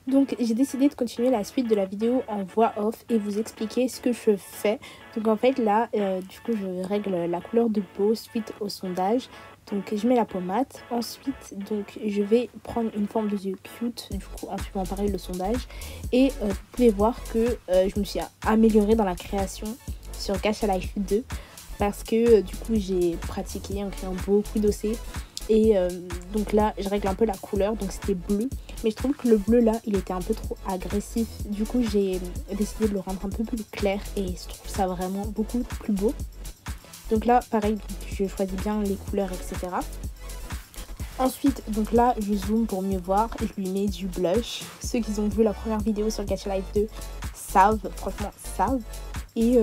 Donc j'ai décidé de continuer la suite de la vidéo en voix off et vous expliquer ce que je fais. Donc en fait là, du coup je règle la couleur de peau suite au sondage. Donc je mets la pommade, ensuite donc je vais prendre une forme de yeux cute, du coup en suivant pareil le sondage. Et vous pouvez voir que je me suis améliorée dans la création sur Gacha Life 2 parce que du coup j'ai pratiqué en créant beaucoup d'OC. Et donc là je règle un peu la couleur, donc c'était bleu, mais je trouve que le bleu là il était un peu trop agressif, du coup j'ai décidé de le rendre un peu plus clair et je trouve ça vraiment beaucoup plus beau. Donc là pareil, je choisis bien les couleurs, etc. Ensuite donc là je zoome pour mieux voir et je lui mets du blush. Ceux qui ont vu la première vidéo sur Gacha Life 2 savent, franchement savent. Et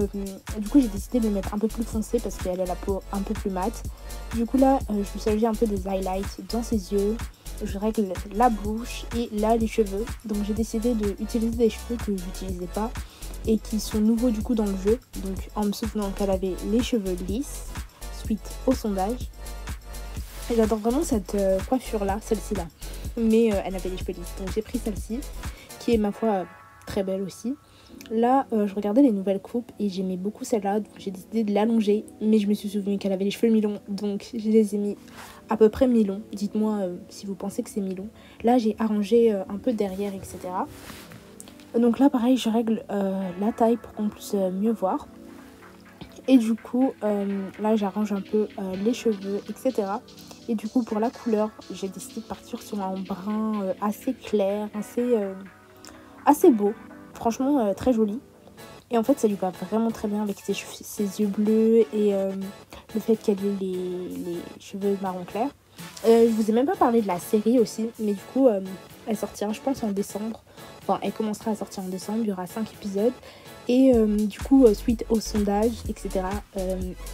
du coup j'ai décidé de le mettre un peu plus foncé parce qu'elle a la peau un peu plus mate. Du coup là je s'agit un peu des highlights dans ses yeux. Je règle la bouche et là les cheveux. Donc j'ai décidé d'utiliser des cheveux que je n'utilisais pas et qui sont nouveaux du coup dans le jeu. Donc en me souvenant qu'elle avait les cheveux lisses suite au sondage. Et j'adore vraiment cette coiffure là, celle-ci là. Mais elle avait les cheveux lisses. Donc j'ai pris celle-ci qui est ma foi très belle aussi. Là, je regardais les nouvelles coupes et j'aimais beaucoup celle-là, donc j'ai décidé de l'allonger. Mais je me suis souvenu qu'elle avait les cheveux mi-longs, donc je les ai mis à peu près mi-longs. Dites-moi si vous pensez que c'est mi-long. Là, j'ai arrangé un peu derrière, etc. Donc là, pareil, je règle la taille pour qu'on puisse mieux voir. Et du coup, là, j'arrange un peu les cheveux, etc. Et du coup, pour la couleur, j'ai décidé de partir sur un brun assez clair, assez beau. Franchement très joli, et en fait ça lui va vraiment très bien avec ses yeux bleus et le fait qu'elle ait les cheveux marron clair. Je vous ai même pas parlé de la série aussi, mais du coup elle sortira je pense en décembre, enfin elle commencera à sortir en décembre, il y aura 5 épisodes et du coup suite au sondage, etc.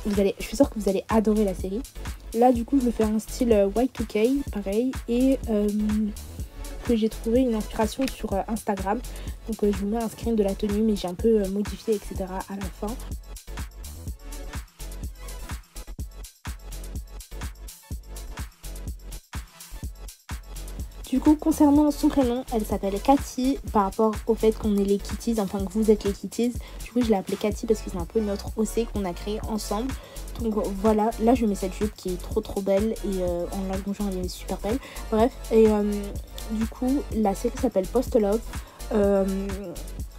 Je suis sûre que vous allez adorer la série. Là du coup je le fais en style Y2K pareil, et que j'ai trouvé une inspiration sur Instagram. Donc je vous mets un screen de la tenue, mais j'ai un peu modifié, etc. à la fin. Du coup, concernant son prénom, elle s'appelle Cathy par rapport au fait qu'on est les Kitties, enfin que vous êtes les Kitties. Du coup, je l'ai appelée Cathy parce que c'est un peu notre OC qu'on a créé ensemble. Donc voilà, là je mets cette jupe qui est trop belle et en l'allongeant elle est super belle. Bref, et du coup, la série s'appelle Post Love.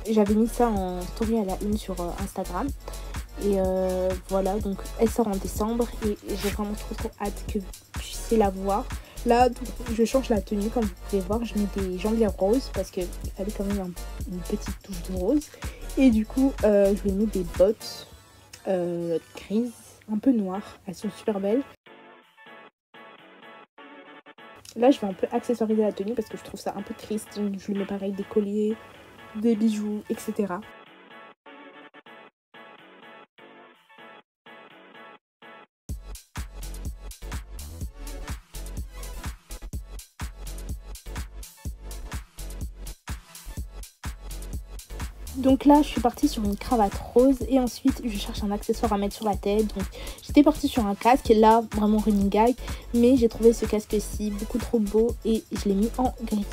J'avais mis ça en story à la une sur Instagram. Et voilà, donc elle sort en décembre et j'ai vraiment trop hâte que vous puissiez la voir. Là, je change la tenue, comme vous pouvez voir, je mets des jambières roses parce qu'il fallait quand même une petite touche de rose. Et du coup, je lui ai mis des bottes grises, un peu noires, elles sont super belles. Là, je vais un peu accessoiriser la tenue parce que je trouve ça un peu triste. Donc, je lui mets pareil des colliers, des bijoux, etc. Donc là, je suis partie sur une cravate rose et ensuite, je cherche un accessoire à mettre sur la tête. Donc, j'étais partie sur un casque, là, vraiment running gag. Mais j'ai trouvé ce casque-ci beaucoup trop beau et je l'ai mis en gris.